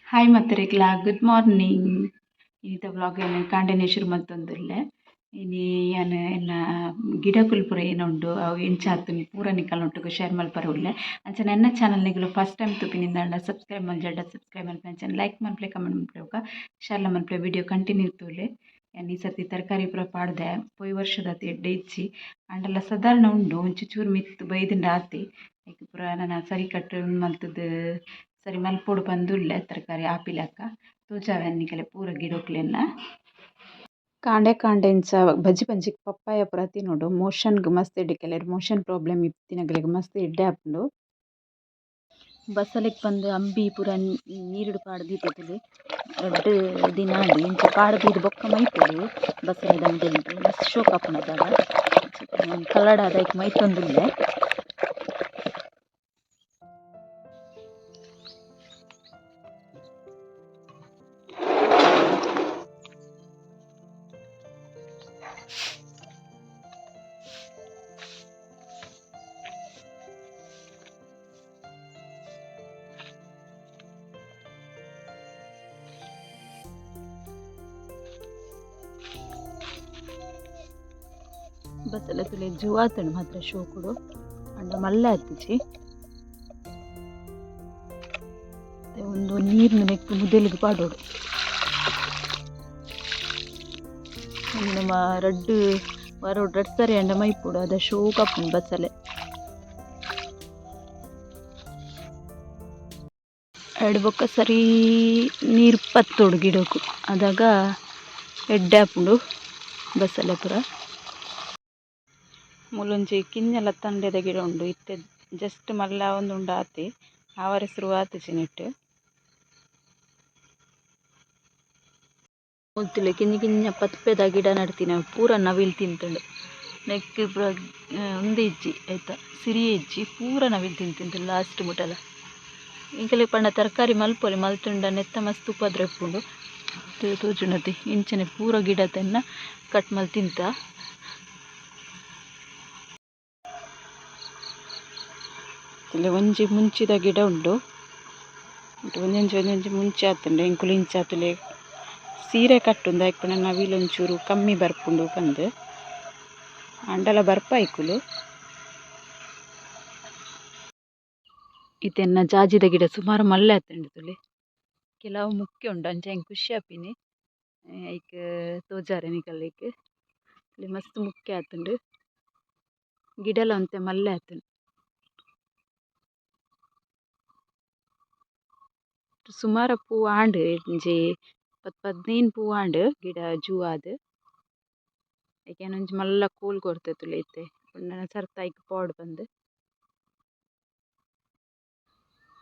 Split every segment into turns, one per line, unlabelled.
Hi ಮತ್ತರಿಕ್ಲ good morning. ಇನ್ನಿತ vlog ಏನು ಕಾಂಡೆನೆ ಶುರು ಮಲ್ತೊಂದುಲ್ಲೆ. ಇನಿ ಯಾನ್ ಎನ್ನ ಗಿಡಕುಲು ಪೂರ ಏನುಂಡು ಅವು ಎಂಚಾತುನಿ ಪೂರ ನಿಕಲ್ನೊಟ್ಟುಗು ಶೇರ್ ಮಲ್ಪರೆ ಉಲ್ಲೆ. ಅಂಚನೆ ಎನ್ನ ಚಾನಲ್ ನಿಕುಲು ಫಸ್ಟ್ ಟೈಮ್ ತುಪಿನಿಂದಾಂಡ ಸಬ್ಸ್ಕ್ರೈಬ್ ಮಲ್ಜಾಡ ಸಬ್ಸ್ಕ್ರೈಬ್ ಮಲ್ಪೆ ಅಂಚನೆ ಲೈಕ್ ಮಲ್ಪಲೆ ಕಮೆಂಟ್ ಮಲ್ಪಲೆ ಬೊಕ ಶೇರ್ಲ ಮಲ್ಪಲೆ ವಿಡಿಯೋ ಕಂಟಿನ್ಯೂ ಇತ್ತುಲೆ. ಯಾನ್ ಈ ಸರ್ತಿ ತರಕಾರಿ ಪೂರ ಪಾಡ್ದೆ ಪೊಯ್ ವರ್ಷದಾತ್ ಎಡ್ಡೆ ಇಜ್ಜಿ ಅಂಡಲ ಸಾಧಾರಣ ಉಂಡು ಒಂಚಿ ಚೂರು ಮಿತ್ತು ಬೈದಿಂಡ ಆತಿ ಐಕ್ ಪೂರ ನನ ಸರಿ ಕಟ್ ಮಲ್ತುದು ಸರಿ ಮಲ್ಪೊಡು ಪಂದುಲ್ಲೆ ತರಕಾರಿ ಆಪಿಲಕ್ಕ ತೋಜಾವೆ ಅನ್ನಿಕಲೆ ಪೂರ ಗಿಡಕ್ಲೆನ್ನ ಕಾಂಡೆ ಕಾಂಡೆ ಇಂಚ ಬಜ್ಜಿ ಪಂಜಿಕ್ ಪಪ್ಪಾಯ ಪೂರ ತಿನ್ನೋಡು ಮೋಷನ್ಗ್ ಮಸ್ತ್ ಎಡ್ಡೆ ಕೆಲರು ಮೋಷನ್ ಪ್ರಾಬ್ಲಮ್ ಇತ್ತಿನಗಲೆಗ್ ಮಸ್ತ್ ಎಡ್ಡೆ ಆಪುಂಡು. ಬಸಲೆಗ್ ಪಂದ್ ಅಂಬಿ ಪೂರ ನೀರುಡು ಪಾಡು ದೀತೆತ್ತುಲೆ ರಡ್ಡ್ ದಿನ ಆಂಡ್ ಇಂಚ ಪಾಡು ದೀದ್ ಬೊಕ್ಕ ಮೈಪೊಡು ಬಸಳೆ ದಂಡೆಂದು ಮಸ್ತ್ ಶೋಕ್ ಆಪುಂಡತಾಗ ಕಲ್ಲಡ ಅದೈಕ್ ಮೈತೊಂದುಲ್ಲೆ. ಬಸಳೆ ತುಲೆ ಜುವಾತುಂಡು ಮಾತ್ರ ಶೋಕುಡು ಅಂಡ ಮಲ್ಲೆ ಆತಿಜಿ ಒಂದು ನೀರ್ನ ನೆಕ್ಕು ಮುದೆಲಿಗ್ ಪಾಡೋಡು ನಮ್ಮ ರಡ್ಡ್ ವರೋಡ್ ರಡ್ಡ್ ಸರಿ ಅಂಡ ಮೈಪೊಡು ಅದ ಶೋಕ್ ಆಪುಂಡು ಬಸಳೆ ಎಡ್ ಬೊಕ್ಕ ಸರಿ ನೀರು ಪತ್ತೋಡು ಗಿಡಕ್ಕೂ ಅದಾಗ ಎಡ್ಡೆ ಆಪುಂಡು ಬಸಳೆ ಪೂರ. ಮೂಲೊಂಜಿ ಕಿಂಜಲ ತಂಡೆದ ಗಿಡ ಉಂಡು ಇತ್ತೆ ಜಸ್ಟ್ ಮಲ್ಲ ಒಂದುಂಡು ಆತಿ ಆವರೆ ಶುರು ಆತಿಜಿ ನೆಟ್ ಮುಲ್ತಿಲೆ ಕಿಂಜ ಕಿಂಜ ಪತ್ಪೆದ ಗಿಡ ನಡ್ತಿನ ಪೂರ ನವಿಲ್ ತಿಂತುಂಡು ನೆಕ್ ಪೂರ ಉಂದು ಇಜ್ಜಿ ಆಯ್ತಾ ಸಿರಿ ಇಜ್ಜಿ ಪೂರ ನವಿಲ್ ತಿಂತುಂಡು ಲಾಸ್ಟ್ ಮುಟಲ ಇಂಕಲೆ ಪಂಡ ತರಕಾರಿ ಮಲ್ಪೊಲಿ ಮಲ್ತುಂಡ ನೆತ್ತ ಮಸ್ತ್ ಉಪದ್ರ ಇಪ್ಪುಂಡು ತೋಜುಂಡತಿ ಇಂಚನೆ ಪೂರ ಗಿಡತೆನ್ನ ಕಟ್ ಮಲ್ ತಿಂತ. ಇಲ್ಲಿ ಒಂಜಿ ಮುಂಚಿದ ಗಿಡ ಉಂಡು ಒಂದೊಂಜಿ ಮುಂಚೆ ಆತುಂಡು ಎಂಕುಲು ಇಂಚಾತುಲೆ ಸೀರೆ ಕಟ್ಟುಂಡು ಆಯ್ಪುನ ನವಿಲ್ ಒಂಚೂರು ಕಮ್ಮಿ ಬರ್ಪುಂಡು ಪಂದ್ ಅಂಡಲ ಬರ್ಪ ಐಕುಲು. ಇತೆನ್ನ ಜಾಜಿದ ಗಿಡ ಸುಮಾರು ಮಲ್ಲೆ ಆತುಂಡು ತುಲೆ ಕೆಲವು ಮುಖ್ಯ ಉಂಡು ಅಂಚ ಹೆಂಗೆ ಖುಷಿ ಆಪಿನಿ ಐಕ್ ತೋಜಾರೆ ನಿಕಲ್ಲೇಕ್ ಇಲ್ಲಿ ಮಸ್ತ್ ಮುಖ್ಯ ಆತುಂಡು ಗಿಡಲ ಒಂತೆ ಮಲ್ಲೆ ಆತುಂಡು ಸುಮಾರು ಪೂ ಆಂಡ್ ಒಂಜಿ 10-15 ಪೂ ಆಂಡ್ ಗಿಡ ಜೂ ಆದ್ ಐಕೆ ಒಂಜಿ ಮಲ್ಲ ಕೋಲ್ ಕೊರ್ತೆತುಲೆ ಇತ್ತೆ ಸರ್ತ ಐಕ್ ಪಾಡ್ ಬಂದ್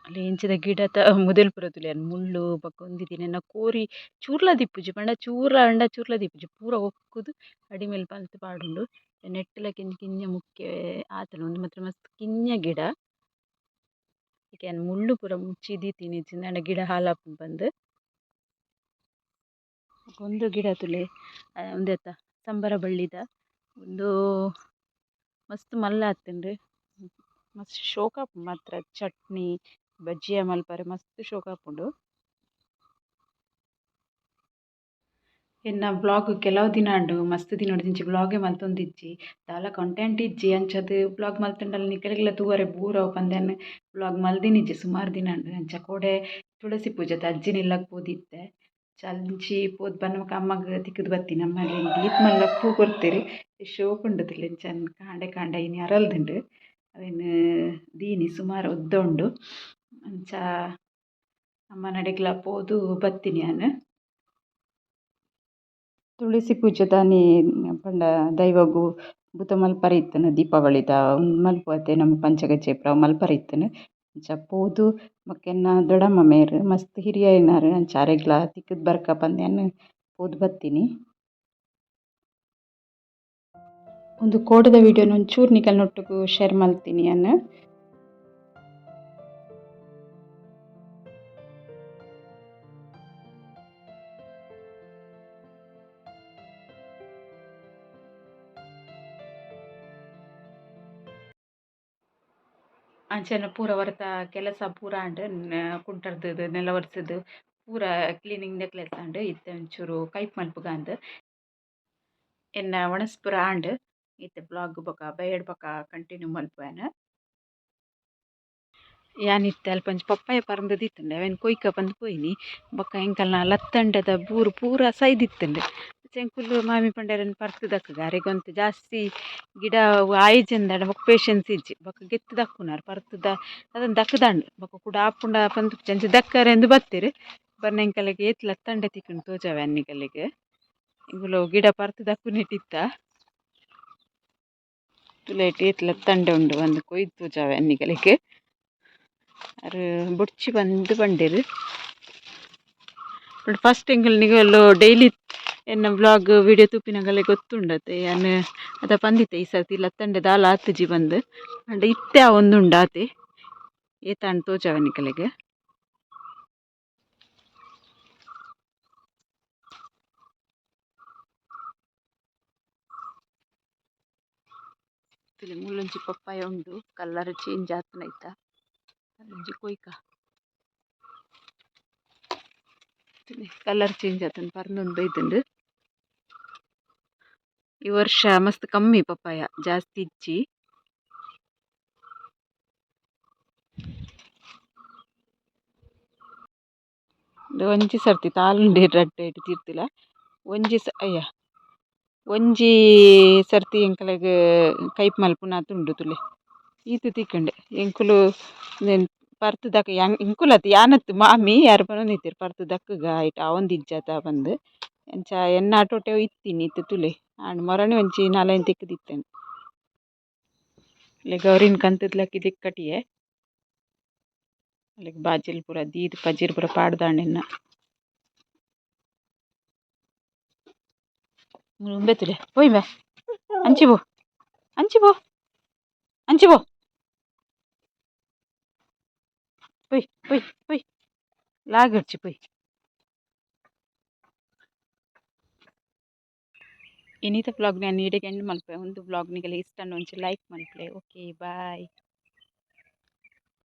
ಅಲ್ಲಿ ಇಂಚಿದ ಗಿಡತ ಮುದೆಲ್ ಪೂರ ತುಲೆ ಮುಳ್ಳು ಬೊಕ ಒಂಜಿ ದಿನ ಕೋರಿ ಚೂರ್ಲ ದಿಪ್ಪುಜಿ ಪಂಡ ಚೂರ್ಲ ಅಂಡ ಚೂರ್ಲ ದಿಪ್ಪುಜಿ ಪೂರ ಒಕ್ಕುದು ಅಡಿಮೇಲ್ ಪಲ್ತ್ ಪಾಡುಂಡು ನೆಟ್ಲ ಕಿಂಜ ಕಿಂಜ ಮುಖ್ಯ ಆತುಂಡು ಉಂದು ಮಾತ್ರ ಮಸ್ತ್ ಕಿಂಜ ಗಿಡ ಮುಳ್ಳು ಪೂರ ಮುಚ್ಚಿ ದೀತಿನಿ ಅಂಡ ಗಿಡ ಹಾಳಾಪುಂಡು ಪಂದ್. ಒಂದು ಗಿಡ ತುಲೆ ಉಂದೆತ ಸಂಬರ ಬಳ್ಳಿದ ಒಂದು ಮಸ್ತ್ ಮಲ್ಲ ಆತುಂಡು ಮಸ್ತ್ ಶೋಕ ಆಪುಂಡು ಮಾತ್ರ ಚಟ್ನಿ ಬಜ್ಜಿಯ ಮಲ್ಪರೆ ಮಸ್ತ್ ಶೋಕ ಆಪುಂಡು. ಎನ್ನ ಬ್ಲಾಗ್ ಕೆಲವು ದಿನ ಉಂಡು ಮಸ್ತ್ ದಿನೋಡು ದಿಂಚಿ ಬ್ಲಾಗೆ ಮಲ್ತೊಂದಿಜ್ಜಿ ದಾಲ ಕಂಟೆಂಟ್ ಇಜ್ಜಿ ಅಂಚದ್ ಬ್ಲಾಗ್ ಮಲ್ತುಂಡಲ ನಿಕಲೆಗ್ಲ ತೂವರೆ ಬೋರ್ ಅವು ಪಂದೆನ್ ಬ್ಲಾಗ್ ಮಲ್ದಿನಿಜ್ಜಿ ಸುಮಾರು ದಿನ ಉಂಡು ಅಂಚ ಕೋಡೆ ತುಳಸಿ ಪೂಜೆತ ಅಜ್ಜಿನ ಇಲ್ಲಗ್ ಪೋದಿತ್ತೆ ಅಂಚಿ ಪೋದು ಬನ್ನಮಕ ಅಮ್ಮಗ್ ತಿಕ್ಕುದು ಬತ್ತಿನ ಅಮ್ಮಗೆ ದೀಪ್ ಮಲ್ಲ ಪೂ ಕೊರ್ತೆರ್ ಶೋಕ್ ಉಂಡು ತುಲೆ ಅಂಚ ಕಾಂಡೆ ಕಾಂಡೆ ಇನಿ ಅರಲ್ದುಂಡು ಅವೆನ್ ದೀನಿ ಸುಮಾರು ಉದ್ದ ಉಂಡು ಅಂಚ ಅಮ್ಮ ನಡೆಗ್ಲ ಪೋದು ಬತ್ತಿನಿ ಯಾನ್. ತುಳಸಿ ಪೂಜೆ ದಾನಿ ಪಂಡ ದೈವಗು ಬುತ ಮಲ್ಪರೆ ಇತ್ತುನ ದೀಪಾವಳಿದ ಮಲ್ಪುವತೆ ನಮ್ಮ ಪಂಚಗಜ್ಜೆಪ್ರ ಮಲ್ಪರೆ ಇತ್ತುನು ಅಂಚ ಪೋದು ಬೊಕೆನ್ನ ದೊಡಮ್ಮ ಮೇರ್ ಮಸ್ತ್ ಹಿರಿಯ ಏನಾರ್ ಅಂಚ ಅರೆಗ್ಲ ತಿಕ್ಕುದು ಬರ್ಕ ಪಂದ್ಯಾನ್ ಪೋದು ಬತ್ತಿನಿ. ಒಂದು ಕೋಡದ ವಿಡಿಯೋನ ಒಂಚೂರು ನಿಕಲ್ನೊಟ್ಟುಗು ಶೇರ್ ಮಲ್ತೀನಿ ಯಾನ್. ಅಂಚನೆ ಪೂರ ವರ್ತ ಕೆಲಸ ಪೂರ ಆಂಡ್ ಕುಂಟರ್ದು ನೆಲ ಒರೆಸುದು ಪೂರ ಕ್ಲೀನಿಂಗ್ ನೆಕ್ಲೆಸ್ ಅಂಡ್ ಇತ್ತೆ ಒಂಚೂರು ಕೈಪ್ ಮಲ್ಪುಗಾಂದ್ ಎನ್ನ ಒಣಸ್ಪುರ ಆಂಡ್ ಇತ್ತೆ ಬ್ಲಾಗ್ ಬೊಕ ಬಯಡ್ ಬೊಕ ಕಂಟಿನ್ಯೂ ಮಲ್ಪುವೆನ್. ಯಾನಿತ್ತೆ ಅಲ್ಪಂಚ ಪಪ್ಪಾಯ ಪರಂದ್ ದಿತ್ತುಂಡೆ ಅವೆನ್ ಕೊಯ್ಕ ಬಂದು ಪೋಯಿನಿ ಬೊಕ ಎಂಕಲ್ನ ಲತ್ತಂಡದ ಬೂರು ಪೂರ ಸೈದಿತ್ತುಂಡೆ ಎಂಕುಲು ಮಾಮಿ ಪಂಡೆರನ್ ಪರ್ತ್ ದಕ್ಕಗ ಅರೆಗೊಂತು ಜಾಸ್ತಿ ಗಿಡ ಆಯ್ಜಂದಡ ಬೊಕ ಪೇಷನ್ಸ್ ಇಜ್ಜಿ ಬೊಕ ಗೆತ್ತು ದಕ್ಕುನಾರ್ ಪರ್ತುದ ಅದನ್ನು ದಕ್ಕದಂಡು ಬೊಕ ಕೂಡ ಆಪುಂಡ ಪಂದ್ ಅಂಚ ದಕ್ಕರೆಂದು ಬತ್ತೆರ್ ಬರ್ನ ಎಂಕಲ್ಗೆ ಏತ್ ಲತ್ತಂಡೆ ತಿಕ್ಕುಂಡು ತೋಜಾವೆ ಅನ್ನಿಕಲ್ಗೆ ಇವುಲು ಗಿಡ ಪರ್ತ್ ದಕ್ಕುನೆಟಿತ್ತ ತುಲೆಟ್ ಏತ್ ಲತ್ತಂಡೆ ಉಂಡು ಒಂದು ಕೊಯ್ದು ತೋಜಾವೆ ಅನ್ನಿಕಲ್ಗೆ ಅರು ಬೊಡ್ಚಿ ಬಂದು ಪಂಡೆರ್ ಬಟ್ ಫಸ್ಟ್ ಎಂಕಲ್ ನಿಗಲು ಡೈಲಿ ಎನ್ನ ವ್ಲಾಗ್ ವಿಡಿಯೋ ತೂಪಿನಗಲೆ ಗೊತ್ತುಂಡತೆ ಯಾನ್ ಅದ ಪಂದಿತ್ತೆ ಈ ಸರ್ತಿ ಲತ್ತಂಡೆ ದಾಲ ಆತುಜಿ ಬಂದು ಅಂಡ ಇತ್ತೆ ಆ ಒಂದುಂಡು ಆತೆ ಏತಾಂಡ್ ತೋಜಾವೆ ನಿಕಲೆಗೆ ಮುಳ್ಳೊಂಚಿ ಪಪ್ಪಾಯ ಉಂಡು ಕಲರ್ ಚೇಂಜ್ ಆತುನೈತ ಒಂಜಿ ಕೊಯ್ಕ ಕಲರ್ ಚೇಂಜ್ ಆತುಂಡು ಪರ್ಂದೊಂದು ಬೈತುಂಡು ಈ ವರ್ಷ ಮಸ್ತ್ ಕಮ್ಮಿ ಪಪ್ಪಾಯ ಜಾಸ್ತಿ ಇಜ್ಜಿ ಒಂಜಿ ಸರ್ತಿ ತಾಲುಂಡೆ ರಡ್ಡೆ ಇಟ್ಟು ತೀರ್ತಿಲ ಅಯ್ಯ ಒಂಜಿ ಸರ್ತಿ ಎಂಕಲೆಗ್ ಕೈಪ್ ಮಲ್ಪುನಾತುಂಡು ತುಲೆ ಈತ್ ತಿಕ್ಕುಂಡೆ ಎಂಕುಲು ಪರ್ತ್ ದಕ್ಕ ಎಂಕುಲತ್ ಯಾನತ್ ಮಾಮಿ ಯಾರು ಪನೊಂದಿತ್ತೆರ್ ಪರ್ತ್ ದಕ್ಕಗ ಐಟ್ ಅವೊಂದು ಇಜ್ಜಾತ ಬಂದು ಎಂಚ ಎನ್ನ ಆಟೋಟೆ ಇತ್ತೀನಿ ಇತ್ತೆ ತುಲೆ ಆಂಡ್ ಮೊರಣಿ ಒಂಜಿ 4-5 ತಿಕ್ಕು ದಿತ್ತೆನೆ ಇಲೆ ಗೌರಿನ್ ಕಂತುದ್ಲಕಿ ದಿಕ್ಕಟಿಯೆ ಅಲ್ಲಿಗೆ ಬಾಜಿಲ್ ಪೂರ ದೀದ್ ಪಜೀರ್ ಪೂರ ಪಾಡ್ದಾಂಡೆನ್ನ ಉಂಬೆತುಲೆ ಪೋಯ್ ಬೇ ಅಂಚಿ ಪೋ ಅಂಚಿ ಪೋ ಅಂಚಿ ಪೋ ಪೊಯ್ ಪೊಯ್ ಪೊಯ್ ಲಾಗಡ್ಚಿ ಪೊಯ್ ಇನ್ನಿತ ವ್ಲಾಗ್ ನಾನು ಈಡೆಗೆ ಎಂಡ್ ಮಲ್ಪೆ ಒಂದು ವ್ಲಾಗ್ ನಿಗಲ ಇಷ್ಟ ಒಂಚೂರು ಲೈಕ್ ಮಲ್ಪೆ ಓಕೆ ಬಾಯ್.